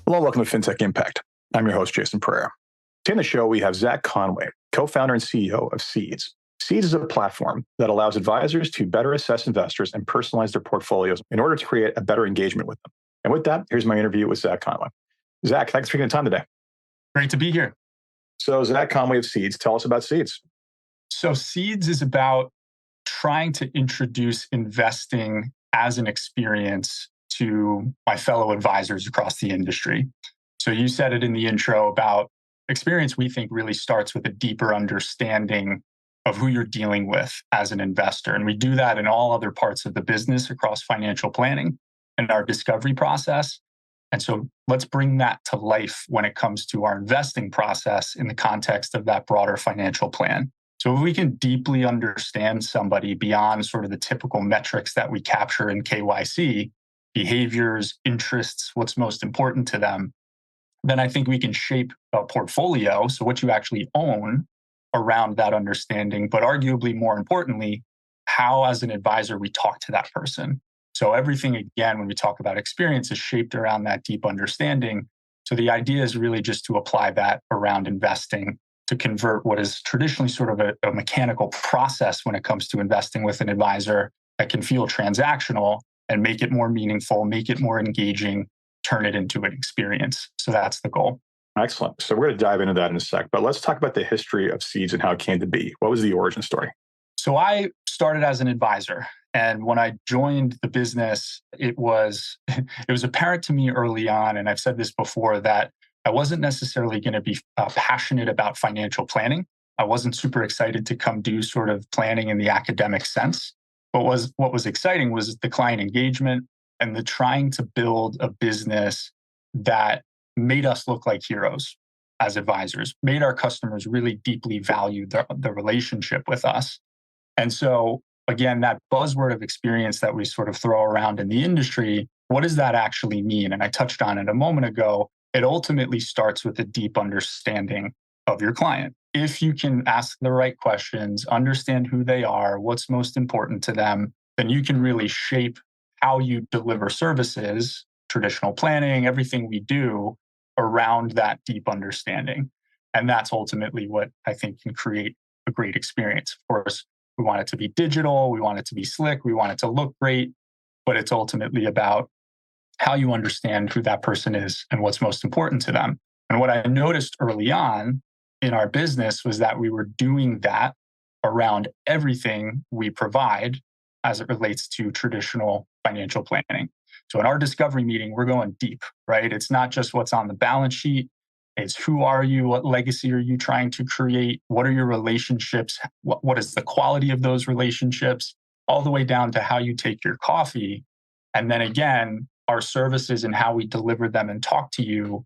Hello, welcome to Fintech Impact. I'm your host, Jason Pereira. Today on the show, we have Zach Conway, co-founder and CEO of Seeds. Seeds is a platform that allows advisors to better assess investors and personalize their portfolios in order to create a better engagement with them. And with that, here's my interview with Zach Conway. Zach, thanks for taking the time today. Great to be here. So Zach Conway of Seeds, tell us about Seeds. So Seeds is about trying to introduce investing as an experience to my fellow advisors across the industry. So you said it in the intro about experience we think really starts with a deeper understanding of who you're dealing with as an investor. And we do that in all other parts of the business across financial planning and our discovery process. And so let's bring that to life when it comes to our investing process in the context of that broader financial plan. So if we can deeply understand somebody beyond sort of the typical metrics that we capture in KYC, behaviors, interests, what's most important to them, then I think we can shape a portfolio, so what you actually own, around that understanding, but arguably more importantly, how as an advisor we talk to that person. So everything, again, when we talk about experience, is shaped around that deep understanding. So the idea is really just to apply that around investing to convert what is traditionally sort of a mechanical process when it comes to investing with an advisor that can feel transactional and make it more meaningful, make it more engaging, turn it into an experience. So that's the goal. Excellent. So we're going to dive into that in a sec, but let's talk about the history of Seeds and how it came to be. What was the origin story? So I started as an advisor. And when I joined the business, it was apparent to me early on, and I've said this before, that I wasn't necessarily going to be passionate about financial planning. I wasn't super excited to come do sort of planning in the academic sense. But what was exciting was the client engagement and the trying to build a business that made us look like heroes as advisors, made our customers really deeply value the relationship with us. And so, again, that buzzword of experience that we sort of throw around in the industry, what does that actually mean? And I touched on it a moment ago. It ultimately starts with a deep understanding of your client. If you can ask the right questions, understand who they are, what's most important to them, then you can really shape how you deliver services, traditional planning, everything we do around that deep understanding. And that's ultimately what I think can create a great experience. Of course, we want it to be digital, we want it to be slick, we want it to look great, but it's ultimately about how you understand who that person is and what's most important to them. And what I noticed early on in our business was that we were doing that around everything we provide as it relates to traditional financial planning. So in our discovery meeting, we're going deep, right? It's not just what's on the balance sheet. It's who are you? What legacy are you trying to create? What are your relationships? What is the quality of those relationships? All the way down to how you take your coffee. And then again, our services and how we deliver them and talk to you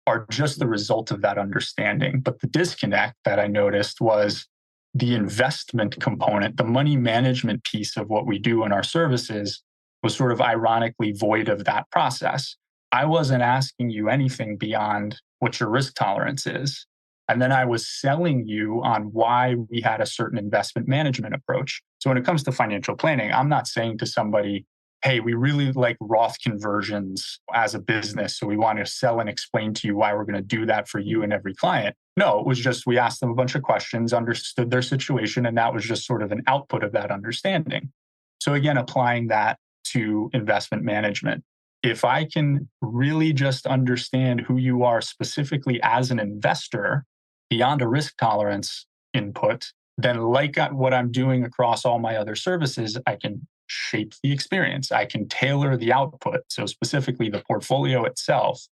are just the result of that understanding. But the disconnect that I noticed was the investment component, the money management piece of what we do in our services was sort of ironically void of that process. I wasn't asking you anything beyond what your risk tolerance is. And then I was selling you on why we had a certain investment management approach. So when it comes to financial planning, I'm not saying to somebody, hey, we really like Roth conversions as a business, so we want to sell and explain to you why we're going to do that for you and every client. No, it was just we asked them a bunch of questions, understood their situation, and that was just sort of an output of that understanding. So again, applying that to investment management. If I can really just understand who you are specifically as an investor beyond a risk tolerance input, then like what I'm doing across all my other services, I can shape the experience. I can tailor the output. So specifically the portfolio itself,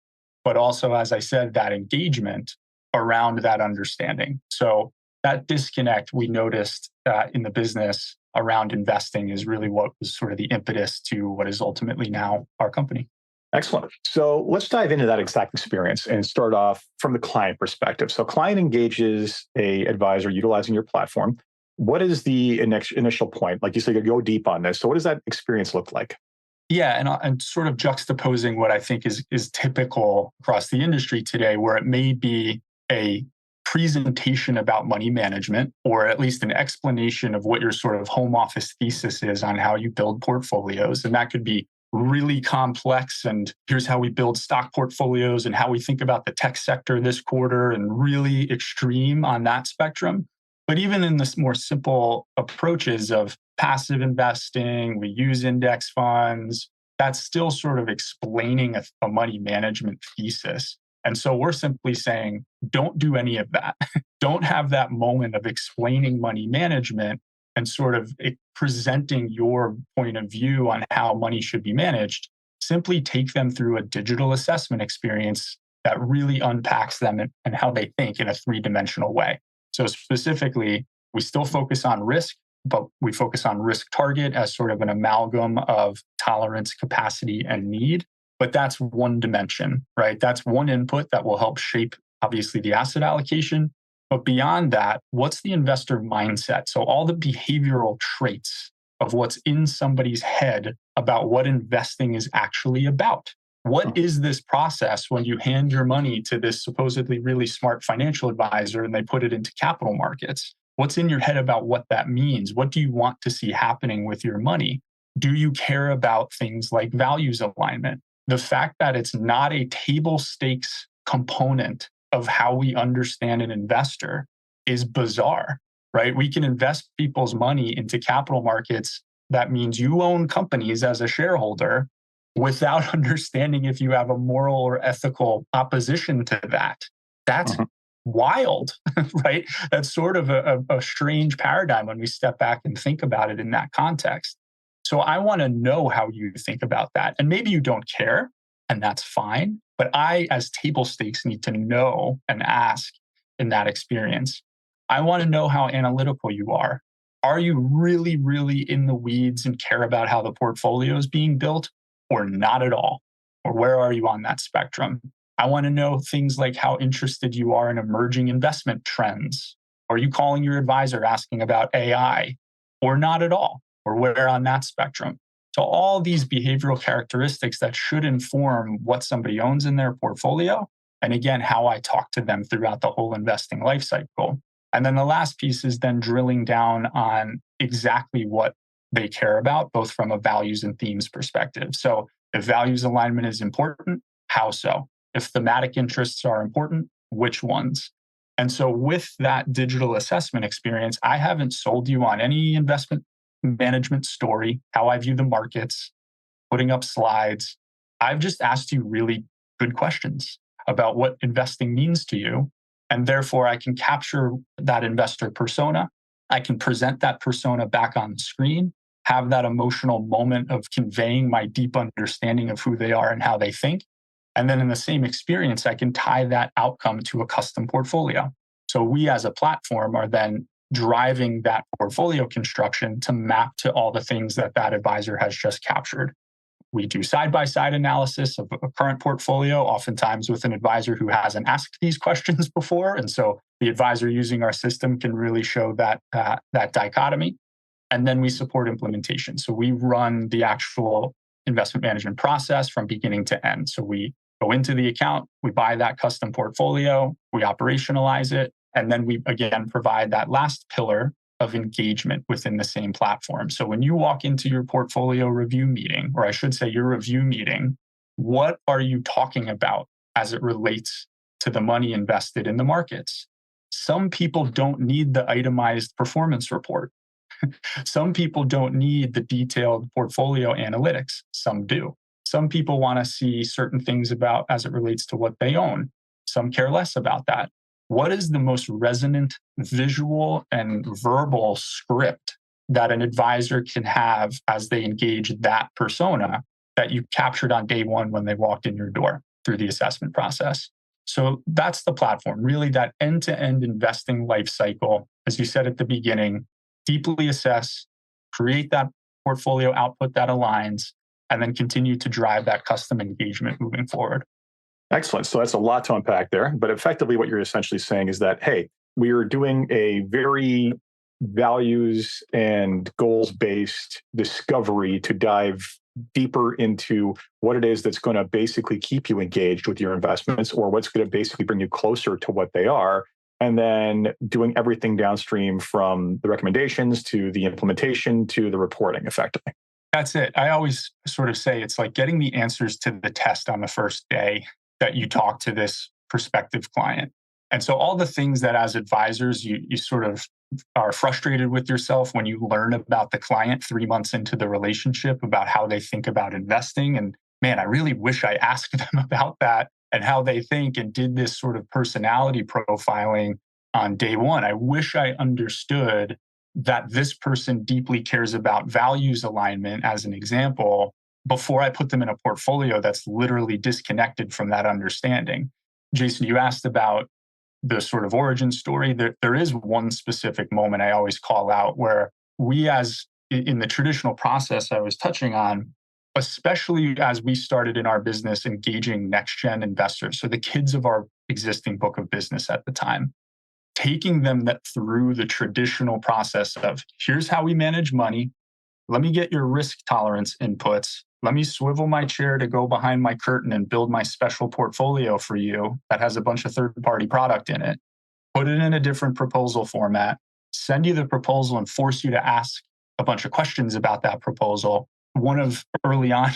but also, as I said, that engagement around that understanding. So that disconnect we noticed in the business around investing is really what was sort of the impetus to what is ultimately now our company. Excellent. So let's dive into that exact experience and start off from the client perspective. So client engages a advisor utilizing your platform. What is the initial point? Like you said, you go deep on this. So what does that experience look like? Yeah, and sort of juxtaposing what I think is typical across the industry today, where it may be a presentation about money management, or at least an explanation of what your sort of home office thesis is on how you build portfolios. And that could be really complex and here's how we build stock portfolios and how we think about the tech sector this quarter, and really extreme on that spectrum. But even in this more simple approaches of passive investing, we use index funds, that's still sort of explaining a money management thesis. And so we're simply saying, don't do any of that. Don't have that moment of explaining money management and sort of presenting your point of view on how money should be managed. Simply take them through a digital assessment experience that really unpacks them and how they think in a three-dimensional way. So specifically, we still focus on risk, but we focus on risk target as sort of an amalgam of tolerance, capacity, and need. But that's one dimension, right? That's one input that will help shape, obviously, the asset allocation. But beyond that, what's the investor mindset? So all the behavioral traits of what's in somebody's head about what investing is actually about. What is this process when you hand your money to this supposedly really smart financial advisor and they put it into capital markets? What's in your head about what that means? What do you want to see happening with your money? Do you care about things like values alignment? The fact that it's not a table stakes component of how we understand an investor is bizarre, right? We can invest people's money into capital markets. That means you own companies as a shareholder without understanding if you have a moral or ethical opposition to that. That's wild, right? That's sort of a strange paradigm when we step back and think about it in that context. So I want to know how you think about that. And maybe you don't care, and that's fine. But I, as table stakes, need to know and ask in that experience. I want to know how analytical you are. Are you really, really in the weeds and care about how the portfolio is being built, or not at all? Or where are you on that spectrum? I want to know things like how interested you are in emerging investment trends. Are you calling your advisor asking about AI, or not at all? Or where on that spectrum? So all these behavioral characteristics that should inform what somebody owns in their portfolio. And again, how I talk to them throughout the whole investing life cycle. And then the last piece is then drilling down on exactly what they care about, both from a values and themes perspective. So if values alignment is important, how so? If thematic interests are important, which ones? And so with that digital assessment experience, I haven't sold you on any investment management story, how I view the markets, putting up slides. I've just asked you really good questions about what investing means to you. And therefore, I can capture that investor persona. I can present that persona back on the screen, have that emotional moment of conveying my deep understanding of who they are and how they think. And then in the same experience, I can tie that outcome to a custom portfolio. So we as a platform are then driving that portfolio construction to map to all the things that that advisor has just captured. We do side-by-side analysis of a current portfolio, oftentimes with an advisor who hasn't asked these questions before. And so the advisor using our system can really show that dichotomy. And then we support implementation. So we run the actual investment management process from beginning to end. So we go into the account, we buy that custom portfolio, we operationalize it, and then we, again, provide that last pillar of engagement within the same platform. So when you walk into your portfolio review meeting, or I should say your review meeting, what are you talking about as it relates to the money invested in the markets? Some people don't need the itemized performance report. Some people don't need the detailed portfolio analytics. Some do. Some people want to see certain things about as it relates to what they own. Some care less about that. What is the most resonant visual and verbal script that an advisor can have as they engage that persona that you captured on day one when they walked in your door through the assessment process? So that's the platform, really that end-to-end investing life cycle. As you said at the beginning, deeply assess, create that portfolio output that aligns, and then continue to drive that custom engagement moving forward. Excellent. So that's a lot to unpack there. But effectively, what you're essentially saying is that, hey, we are doing a very values and goals-based discovery to dive deeper into what it is that's going to basically keep you engaged with your investments, or what's going to basically bring you closer to what they are. And then doing everything downstream from the recommendations to the implementation to the reporting effectively. That's it. I always sort of say it's like getting the answers to the test on the first day that you talk to this prospective client. And so all the things that as advisors, you sort of are frustrated with yourself when you learn about the client 3 months into the relationship, about how they think about investing. And man, I really wish I asked them about that and how they think and did this sort of personality profiling on day one. I wish I understood that this person deeply cares about values alignment, as an example, before I put them in a portfolio that's literally disconnected from that understanding. Jason, you asked about the sort of origin story. There is one specific moment I always call out where we, as in the traditional process I was touching on, especially as we started in our business engaging next gen investors, so the kids of our existing book of business at the time, taking them through the traditional process of here's how we manage money. Let me get your risk tolerance inputs. Let me swivel my chair to go behind my curtain and build my special portfolio for you that has a bunch of third-party product in it. Put it in a different proposal format, send you the proposal and force you to ask a bunch of questions about that proposal. One of early on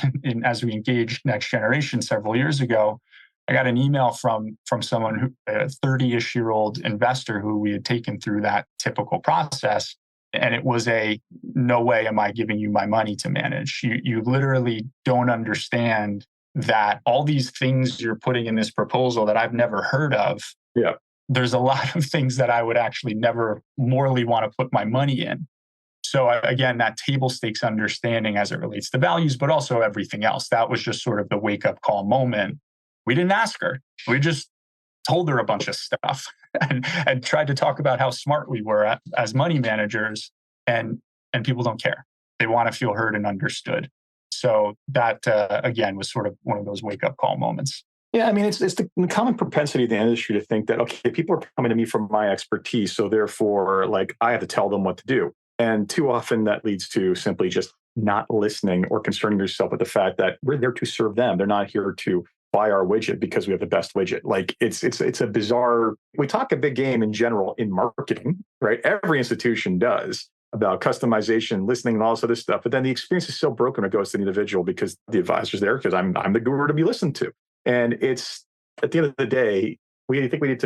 as we engaged Next Generation several years ago, I got an email from someone who, a 30-ish year old investor who we had taken through that typical process. And it was no way am I giving you my money to manage. You literally don't understand that all these things you're putting in this proposal that I've never heard of. Yeah. There's a lot of things that I would actually never morally want to put my money in. So again, that table stakes understanding as it relates to values, but also everything else. That was just sort of the wake up call moment. We didn't ask her. We just told her a bunch of stuff and tried to talk about how smart we were as money managers. And people don't care. They want to feel heard and understood. So that, again, was sort of one of those wake up call moments. Yeah, I mean, it's the common propensity of the industry to think that, okay, people are coming to me for my expertise, so therefore, like, I have to tell them what to do. And too often that leads to simply just not listening or concerning yourself with the fact that we're there to serve them. They're not here to buy our widget because we have the best widget. Like it's a bizarre, we talk a big game in general in marketing, right? Every institution does about customization, listening, and all this other stuff. But then the experience is so broken when it goes to the individual because the advisor's there because I'm the guru to be listened to. And it's at the end of the day, people need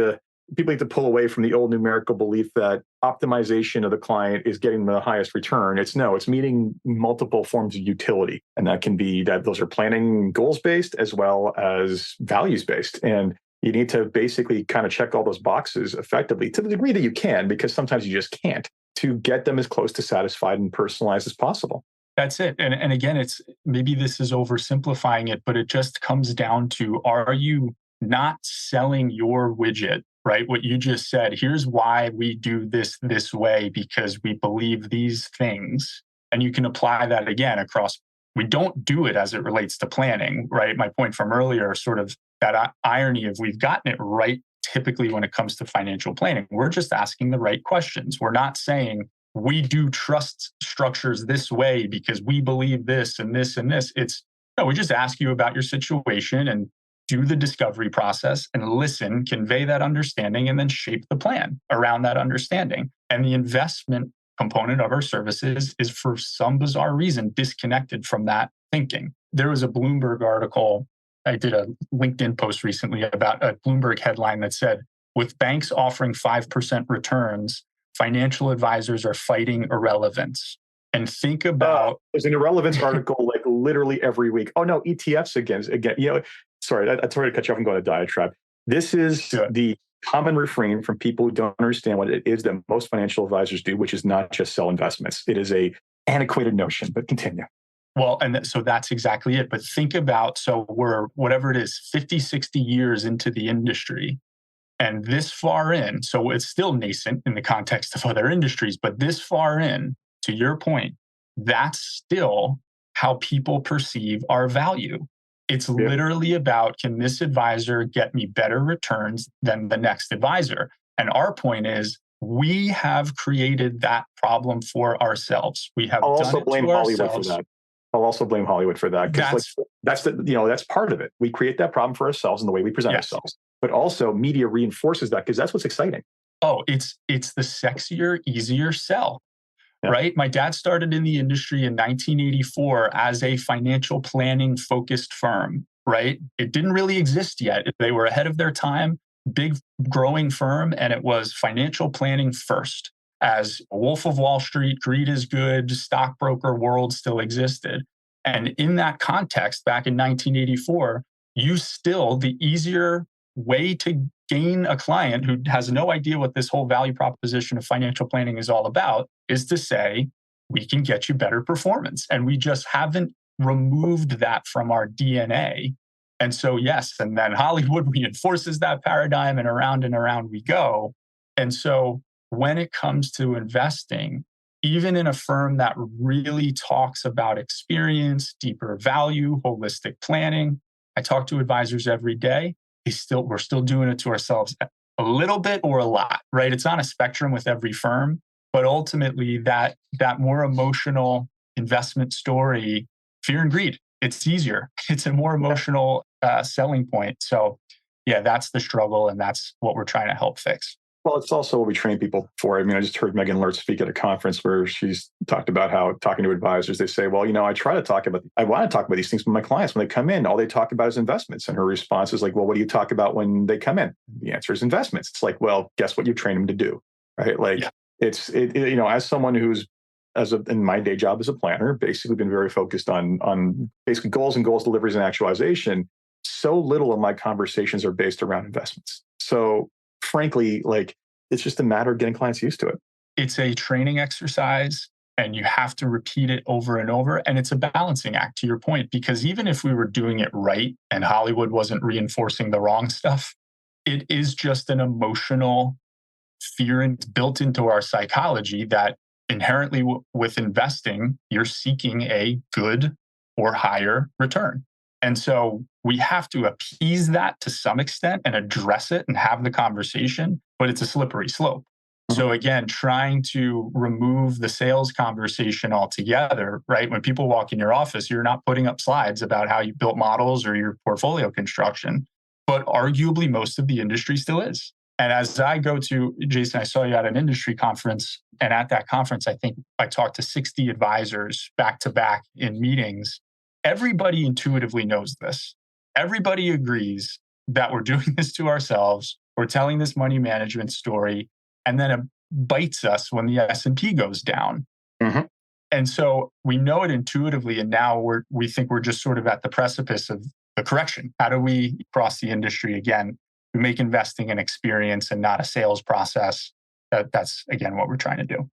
to pull away from the old numerical belief that optimization of the client is getting the highest return. It's meeting multiple forms of utility. And that can be that those are planning goals based as well as values based. And you need to basically kind of check all those boxes effectively to the degree that you can, because sometimes you just can't, to get them as close to satisfied and personalized as possible. That's it. And again, it's maybe this is oversimplifying it, but it just comes down to, are you not selling your widget, right? What you just said, here's why we do this way, because we believe these things. And you can apply that again across, we don't do it as it relates to planning, right? My point from earlier, sort of that irony of we've gotten it right typically when it comes to financial planning. We're just asking the right questions. We're not saying we do trust structures this way because we believe this and this and this. It's no, we just ask you about your situation and do the discovery process and listen, convey that understanding, and then shape the plan around that understanding. And the investment component of our services is, for some bizarre reason, disconnected from that thinking. There was a Bloomberg article, I did a LinkedIn post recently about a Bloomberg headline that said, with banks offering 5% returns, financial advisors are fighting irrelevance. And think about there's an irrelevance article like literally every week. Oh no, ETFs again. Sorry, I'm sorry to cut you off and go on a diatribe. This is the common refrain from people who don't understand what it is that most financial advisors do, which is not just sell investments. It is a antiquated notion, but continue. Well, and so that's exactly it. But think about, so we're whatever it is, 50, 60 years into the industry. And this far in, so it's still nascent in the context of other industries, but this far in, to your point, that's still how people perceive our value. It's literally about, can this advisor get me better returns than the next advisor? And our point is, we have created that problem for ourselves. We have done it to ourselves. I'll also blame Hollywood for that, because that's part of it. We create that problem for ourselves in the way we present ourselves, but also media reinforces that because that's what's exciting. Oh, it's the sexier, easier sell, right? My dad started in the industry in 1984 as a financial planning focused firm, right? It didn't really exist yet. They were ahead of their time, big growing firm, and it was financial planning first. As Wolf of Wall Street, greed is good, stockbroker world still existed. And in that context, back in 1984, the easier way to gain a client who has no idea what this whole value proposition of financial planning is all about is to say, we can get you better performance. And we just haven't removed that from our DNA. And so, yes, and then Hollywood reinforces that paradigm and around we go. And so when it comes to investing, even in a firm that really talks about experience, deeper value, holistic planning, I talk to advisors every day. We're still doing it to ourselves a little bit or a lot, right? It's on a spectrum with every firm, but ultimately that more emotional investment story, fear and greed, it's easier. It's a more emotional selling point. So yeah, that's the struggle, and that's what we're trying to help fix. Well, it's also what we train people for. I mean, I just heard Megan Lert speak at a conference where she's talked about how talking to advisors, they say, well, I want to talk about these things with my clients. When they come in, all they talk about is investments. And her response is like, well, what do you talk about when they come in? The answer is investments. It's like, well, guess what you train them to do, right? Like as someone who's, in my day job as a planner, basically been very focused on basically goals and goals deliveries and actualization. So little of my conversations are based around investments. So frankly, it's just a matter of getting clients used to it. It's a training exercise, and you have to repeat it over and over. And it's a balancing act, to your point, because even if we were doing it right and Hollywood wasn't reinforcing the wrong stuff, it is just an emotional fear built into our psychology that inherently with investing, you're seeking a good or higher return. And so we have to appease that to some extent and address it and have the conversation, but it's a slippery slope. Mm-hmm. So again, trying to remove the sales conversation altogether, right? When people walk in your office, you're not putting up slides about how you built models or your portfolio construction, but arguably most of the industry still is. And as I go to, Jason, I saw you at an industry conference, and at that conference, I think I talked to 60 advisors back to back in meetings. Everybody intuitively knows this. Everybody agrees that we're doing this to ourselves. We're telling this money management story, and then it bites us when the S&P goes down. Mm-hmm. And so we know it intuitively, and now we think we're just sort of at the precipice of the correction. How do we cross the industry again? We make investing an experience and not a sales process. That's, again, what we're trying to do.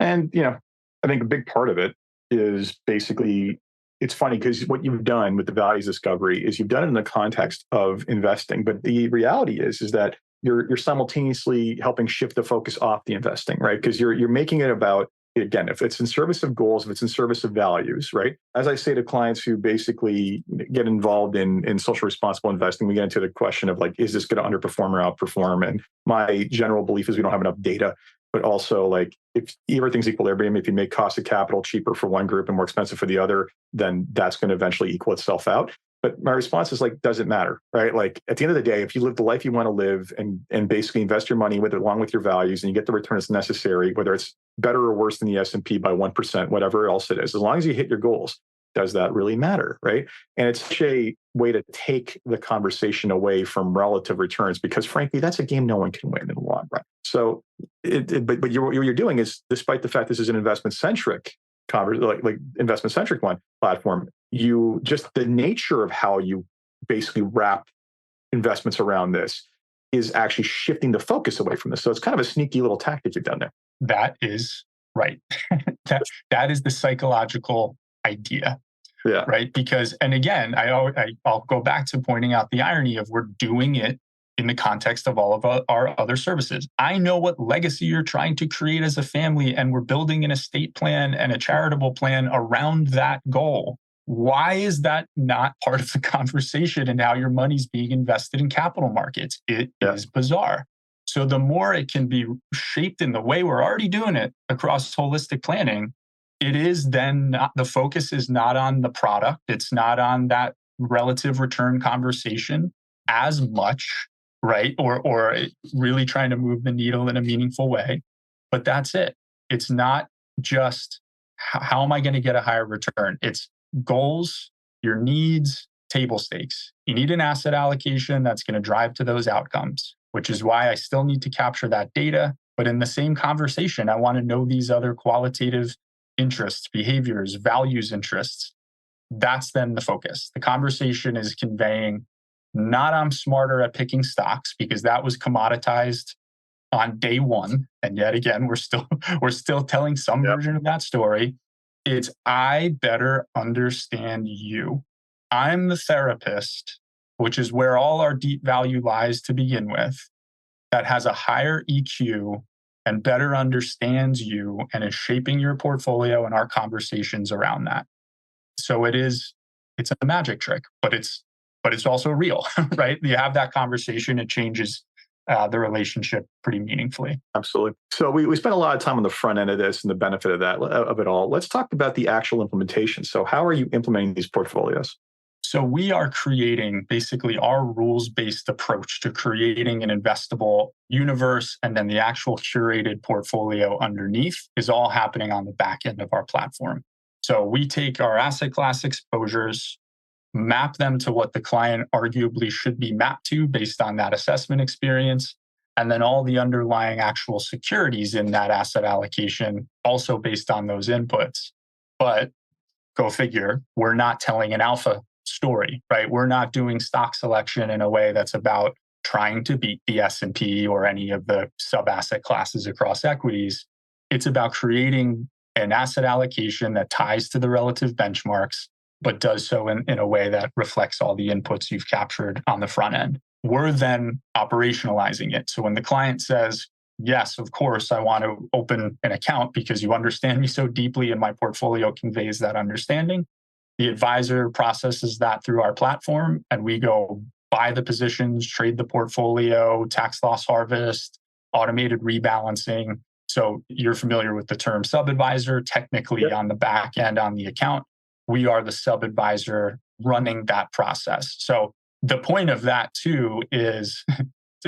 And, I think a big part of it is basically, it's funny because what you've done with the values discovery is you've done it in the context of investing. But the reality is that you're simultaneously helping shift the focus off the investing, right? Because you're making it about, again, if it's in service of goals, if it's in service of values, right? As I say to clients who basically get involved in social responsible investing, we get into the question of is this going to underperform or outperform? And my general belief is we don't have enough data, but also if everything's equilibrium, if you make cost of capital cheaper for one group and more expensive for the other, then that's going to eventually equal itself out. But my response is doesn't matter, right? At the end of the day, if you live the life you want to live and basically invest your money along with your values, and you get the return that's necessary, whether it's better or worse than the S&P by 1%, whatever else it is, as long as you hit your goals, does that really matter, right? And it's such a way to take the conversation away from relative returns, because frankly, that's a game no one can win in the long run. So, but what you're doing is, despite the fact this is an investment-centric investment-centric one platform, the nature of how you basically wrap investments around this is actually shifting the focus away from this. So it's kind of a sneaky little tactic you've done there. That is right. that is the psychological idea. Yeah. Right. Because, and again, I'll go back to pointing out the irony of we're doing it in the context of all of our other services. I know what legacy you're trying to create as a family, and we're building an estate plan and a charitable plan around that goal. Why is that not part of the conversation and how your money's being invested in capital markets? It is bizarre. So the more it can be shaped in the way we're already doing it across holistic planning, it is then the focus is not on the product. It's not on that relative return conversation as much, right? Or really trying to move the needle in a meaningful way. But that's it. It's not just how am I going to get a higher return? It's goals, your needs, table stakes. You need an asset allocation that's going to drive to those outcomes, which is why I still need to capture that data. But in the same conversation, I want to know these other qualitative interests, behaviors, values, interests. That's then the focus. The conversation is conveying not I'm smarter at picking stocks because that was commoditized on day one. And yet again, we're still telling some version of that story. It's I better understand you. I'm the therapist, which is where all our deep value lies to begin with, that has a higher EQ and better understands you and is shaping your portfolio and our conversations around that. So it's a magic trick, but it's also real, right? You have that conversation, it changes the relationship pretty meaningfully. Absolutely. So we spent a lot of time on the front end of this and the benefit of it all. Let's talk about the actual implementation. So how are you implementing these portfolios? So we are creating basically our rules-based approach to creating an investable universe, and then the actual curated portfolio underneath is all happening on the back end of our platform. So we take our asset class exposures, map them to what the client arguably should be mapped to based on that assessment experience, and then all the underlying actual securities in that asset allocation also based on those inputs. But go figure, we're not telling an alpha story, right? We're not doing stock selection in a way that's about trying to beat the S&P or any of the sub-asset classes across equities. It's about creating an asset allocation that ties to the relative benchmarks, but does so in a way that reflects all the inputs you've captured on the front end. We're then operationalizing it. So when the client says, yes, of course, I want to open an account because you understand me so deeply and my portfolio conveys that understanding, the advisor processes that through our platform and we go buy the positions, trade the portfolio, tax loss harvest, automated rebalancing. So you're familiar with the term sub-advisor. Technically, on the back end on the account, we are the sub-advisor running that process. So the point of that too is,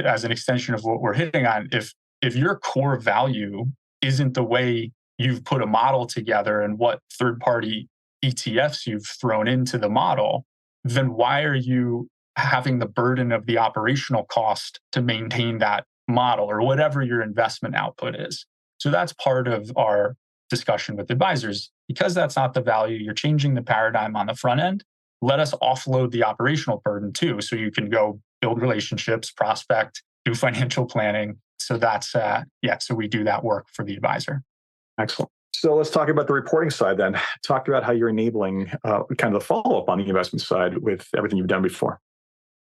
as an extension of what we're hitting on, if your core value isn't the way you've put a model together and what third-party ETFs you've thrown into the model, then why are you having the burden of the operational cost to maintain that model or whatever your investment output is? So that's part of our discussion with advisors. Because that's not the value, you're changing the paradigm on the front end. Let us offload the operational burden too, so you can go build relationships, prospect, do financial planning. So that's, so we do that work for the advisor. Excellent. So let's talk about the reporting side then. Talk about how you're enabling kind of the follow-up on the investment side with everything you've done before.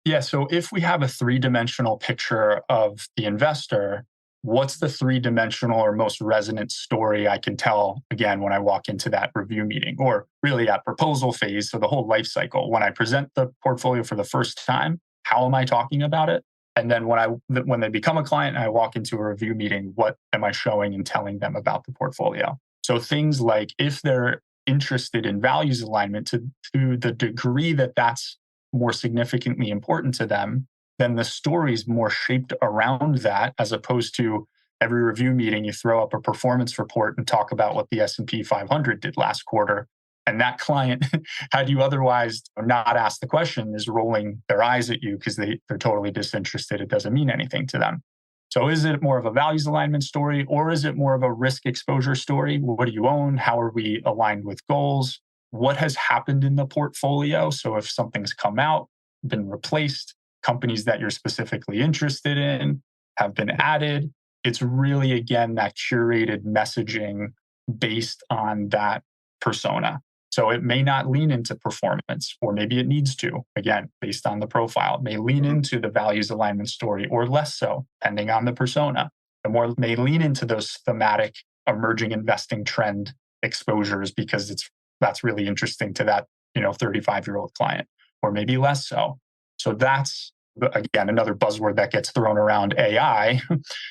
Yeah, so if we have a three-dimensional picture of the investor, what's the three-dimensional or most resonant story I can tell, again, when I walk into that review meeting or really at proposal phase, so the whole life cycle. When I present the portfolio for the first time, how am I talking about it? And then when they become a client and I walk into a review meeting, what am I showing and telling them about the portfolio? So things like if they're interested in values alignment to the degree that that's more significantly important to them, then the story is more shaped around that, as opposed to every review meeting, you throw up a performance report and talk about what the S&P 500 did last quarter. And that client, had you otherwise not asked the question, is rolling their eyes at you because they're totally disinterested. It doesn't mean anything to them. So is it more of a values alignment story, or is it more of a risk exposure story? What do you own? How are we aligned with goals? What has happened in the portfolio? So if something's come out, been replaced, companies that you're specifically interested in have been added. It's really, again, that curated messaging based on that persona. So it may not lean into performance, or maybe it needs to, again, based on the profile. It may lean into the values alignment story or less so, depending on the persona. The more may lean into those thematic emerging investing trend exposures because that's really interesting to that 35-year-old client, or maybe less so. So that's, again, another buzzword that gets thrown around, AI.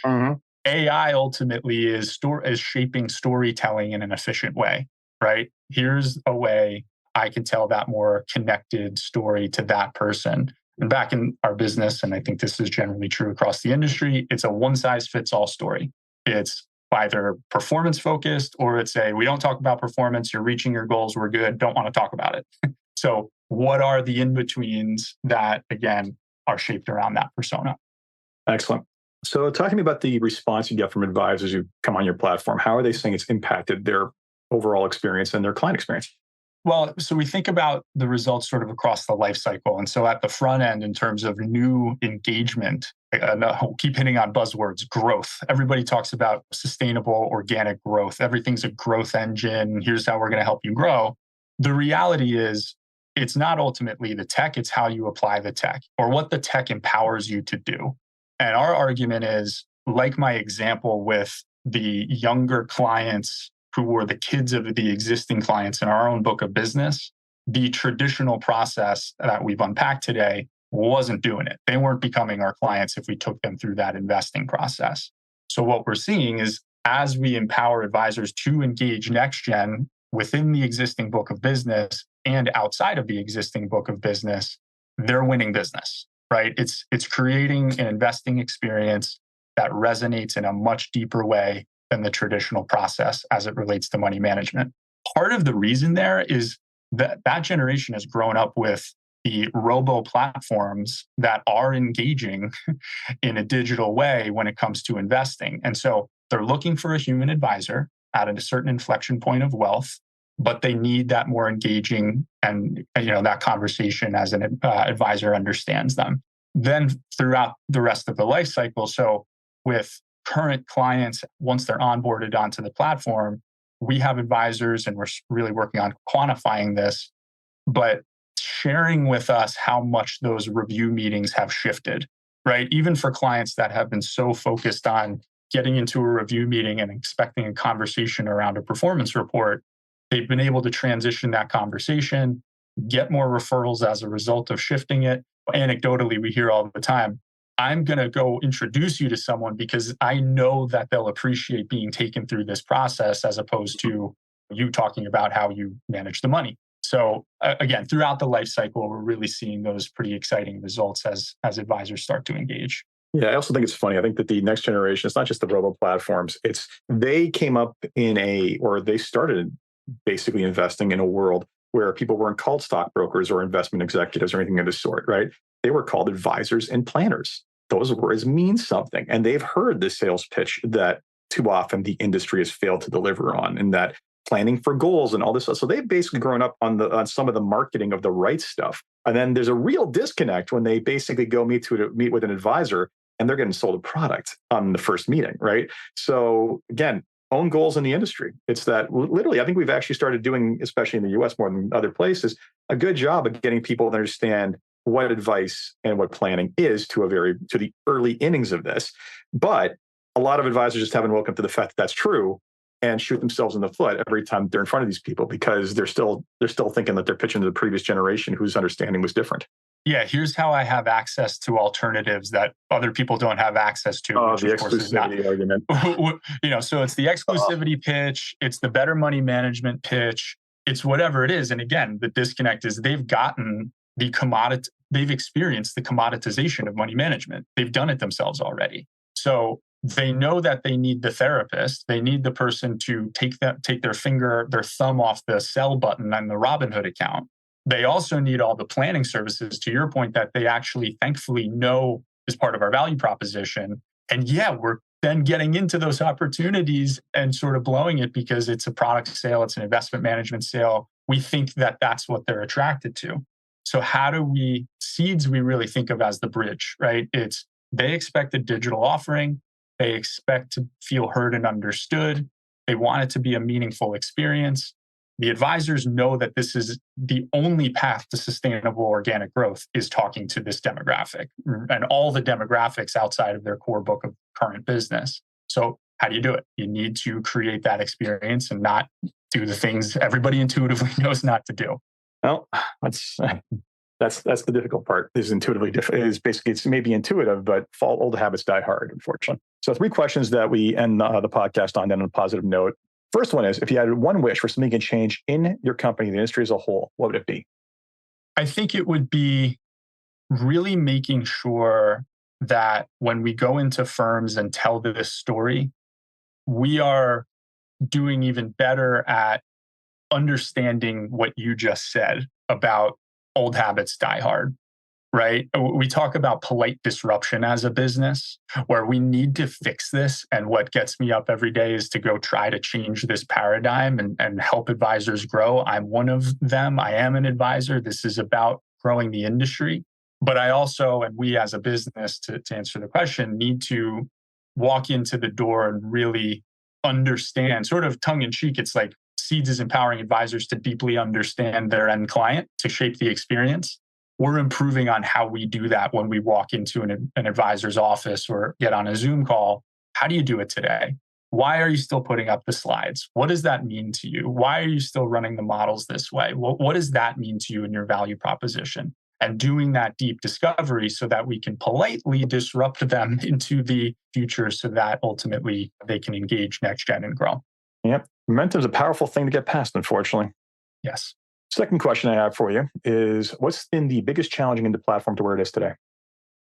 Mm-hmm. AI ultimately is shaping storytelling in an efficient way, right? Here's a way I can tell that more connected story to that person. And back in our business, and I think this is generally true across the industry, it's a one-size-fits-all story. It's either performance focused or it's we don't talk about performance, you're reaching your goals, we're good, don't want to talk about it. So what are the in-betweens that, again, are shaped around that persona? Excellent. So talk to me about the response you get from advisors who come on your platform. How are they saying it's impacted their overall experience and their client experience? Well, so we think about the results sort of across the life cycle. And so at the front end, in terms of new engagement, I'll keep hitting on buzzwords, growth. Everybody talks about sustainable organic growth. Everything's a growth engine. Here's how we're going to help you grow. The reality is it's not ultimately the tech, it's how you apply the tech or what the tech empowers you to do. And our argument is, like my example with the younger clients who were the kids of the existing clients in our own book of business, the traditional process that we've unpacked today wasn't doing it. They weren't becoming our clients if we took them through that investing process. So what we're seeing is as we empower advisors to engage next gen within the existing book of business and outside of the existing book of business, they're winning business, right? It's creating an investing experience that resonates in a much deeper way than the traditional process as it relates to money management. Part of the reason there is that that generation has grown up with the robo platforms that are engaging in a digital way when it comes to investing. And so they're looking for a human advisor at a certain inflection point of wealth, but they need that more engaging and that conversation as an advisor understands them. Then throughout the rest of the life cycle, so with current clients, once they're onboarded onto the platform, we have advisors and we're really working on quantifying this, but sharing with us how much those review meetings have shifted, right? Even for clients that have been so focused on getting into a review meeting and expecting a conversation around a performance report, they've been able to transition that conversation, get more referrals as a result of shifting it. Anecdotally, we hear all the time, I'm going to go introduce you to someone because I know that they'll appreciate being taken through this process as opposed to you talking about how you manage the money. So again, throughout the life cycle, we're really seeing those pretty exciting results as advisors start to engage. Yeah, I also think it's funny. I think that the next generation, it's not just the robo platforms. They came up they started basically investing in a world where people weren't called stockbrokers or investment executives or anything of the sort, right? They were called advisors and planners. Those words mean something. And they've heard the sales pitch that too often the industry has failed to deliver on, and that planning for goals and all this stuff. So they've basically grown up on some of the marketing of the right stuff. And then there's a real disconnect when they basically go meet with an advisor and they're getting sold a product on the first meeting, right? So again, own goals in the industry. It's that literally, I think we've actually started doing, especially in the US more than other places, a good job of getting people to understand what advice and what planning is to the early innings of this. But a lot of advisors just haven't woken up to the fact that that's true and shoot themselves in the foot every time they're in front of these people because they're still thinking that they're pitching to the previous generation whose understanding was different. Yeah, here's how I have access to alternatives that other people don't have access to. Oh, the exclusivity argument. So it's the exclusivity pitch, it's the better money management pitch, it's whatever it is. And again, the disconnect is they've experienced the commoditization of money management. They've done it themselves already. So they know that they need the therapist. They need the person to take their thumb off the sell button on the Robinhood account. They also need all the planning services, to your point, that they actually thankfully know is part of our value proposition. And yeah, we're then getting into those opportunities and sort of blowing it because it's a product sale, it's an investment management sale. We think that that's what they're attracted to. So seeds we really think of as the bridge, right? They expect a digital offering. They expect to feel heard and understood. They want it to be a meaningful experience. The advisors know that this is the only path to sustainable organic growth is talking to this demographic and all the demographics outside of their core book of current business. So how do you do it? You need to create that experience and not do the things everybody intuitively knows not to do. Well, that's the difficult part. It's maybe intuitive, but old habits die hard, unfortunately. So 3 questions that we end the podcast on a positive note. First one is, if you had one wish for something to change in your company, the industry as a whole, what would it be? I think it would be really making sure that when we go into firms and tell this story, we are doing even better at understanding what you just said about old habits die hard, right? We talk about polite disruption as a business where we need to fix this. And what gets me up every day is to go try to change this paradigm and help advisors grow. I'm one of them. I am an advisor. This is about growing the industry. But I also, and we as a business, to answer the question, need to walk into the door and really understand, sort of tongue in cheek. It's like Seeds is empowering advisors to deeply understand their end client to shape the experience. We're improving on how we do that when we walk into an advisor's office or get on a Zoom call. How do you do it today? Why are you still putting up the slides? What does that mean to you? Why are you still running the models this way? What does that mean to you in your value proposition? And doing that deep discovery so that we can politely disrupt them into the future so that ultimately they can engage next gen and grow. Yep. Momentum is a powerful thing to get past, unfortunately. Yes. Second question I have for you is, what's been the biggest challenge in the platform to where it is today?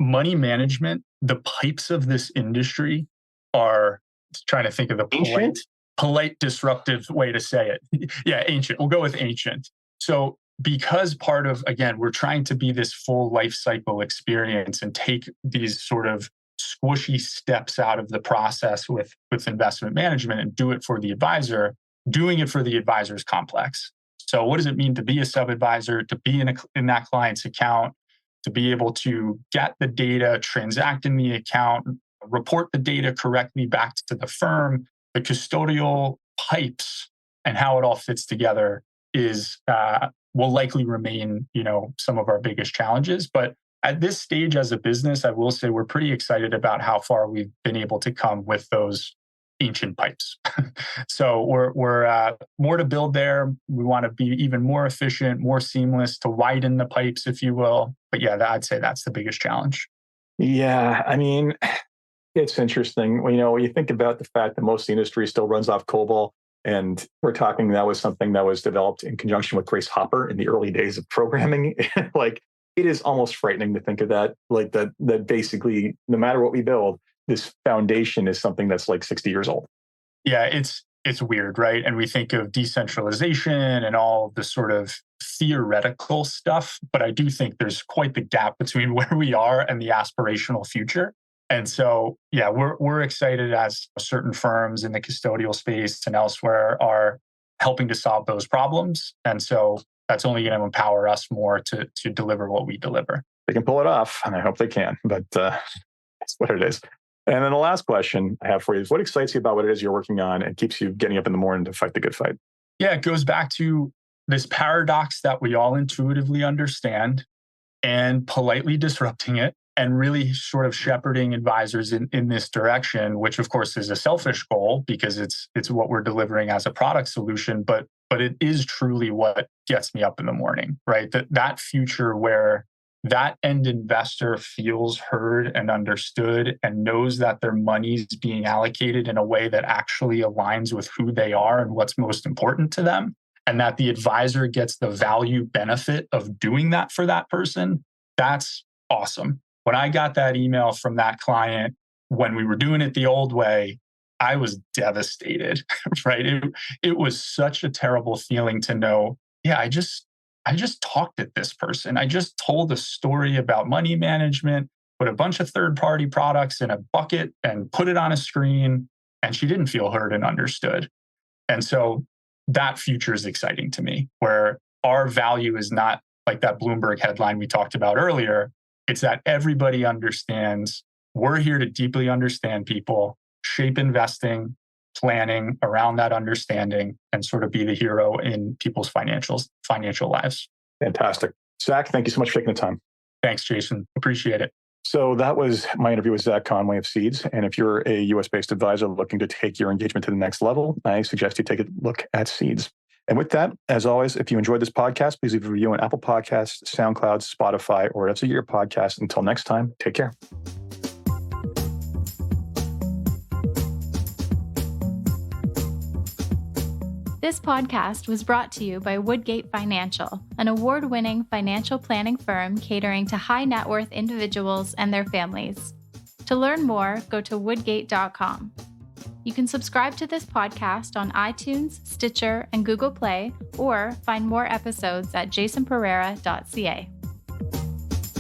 Money management. The pipes of this industry are, trying to think of the polite disruptive way to say it. Yeah, ancient. We'll go with ancient. So because part of, again, we're trying to be this full life cycle experience and take these sort of squishy steps out of the process with investment management and do it for the advisor, doing it for the advisor is complex. So what does it mean to be a sub-advisor, to be in that client's account, to be able to get the data, transact in the account, report the data correctly back to the firm, the custodial pipes and how it all fits together is will likely remain, some of our biggest challenges. But at this stage as a business, I will say we're pretty excited about how far we've been able to come with those ancient pipes. So we're more to build there. We want to be even more efficient, more seamless, to widen the pipes, if you will. But yeah, I'd say that's the biggest challenge. Yeah, I mean, it's interesting. When you think about the fact that most of the industry still runs off COBOL, and we're talking that was something that was developed in conjunction with Grace Hopper in the early days of programming. Like, it is almost frightening to think of that. Like that basically, no matter what we build, this foundation is something that's like 60 years old. Yeah, it's weird, right? And we think of decentralization and all the sort of theoretical stuff, but I do think there's quite the gap between where we are and the aspirational future. And so, yeah, we're excited as certain firms in the custodial space and elsewhere are helping to solve those problems. And so that's only going to empower us more to deliver what we deliver. They can pull it off, and I hope they can, but that's what it is. And then the last question I have for you is, what excites you about what it is you're working on and keeps you getting up in the morning to fight the good fight? Yeah, it goes back to this paradox that we all intuitively understand and politely disrupting it and really sort of shepherding advisors in this direction, which of course is a selfish goal because it's what we're delivering as a product solution, but it is truly what gets me up in the morning, right? That future where that end investor feels heard and understood and knows that their money's being allocated in a way that actually aligns with who they are and what's most important to them, and that the advisor gets the value benefit of doing that for that person, that's awesome. When I got that email from that client, when we were doing it the old way, I was devastated, right? It was such a terrible feeling to know, yeah, I just talked at this person. I just told a story about money management, put a bunch of third-party products in a bucket and put it on a screen, and she didn't feel heard and understood. And so that future is exciting to me, where our value is not like that Bloomberg headline we talked about earlier. It's that everybody understands we're here to deeply understand people, shape investing, planning around that understanding, and sort of be the hero in people's financial lives. Fantastic. Zach, thank you so much for taking the time. Thanks, Jason. Appreciate it. So that was my interview with Zach Conway of Seeds. And if you're a US-based advisor looking to take your engagement to the next level, I suggest you take a look at Seeds. And with that, as always, if you enjoyed this podcast, please leave a review on Apple Podcasts, SoundCloud, Spotify, or wherever you get your podcast. Until next time, take care. This podcast was brought to you by Woodgate Financial, an award-winning financial planning firm catering to high net worth individuals and their families. To learn more, go to woodgate.com. You can subscribe to this podcast on iTunes, Stitcher, and Google Play, or find more episodes at jasonpereira.ca.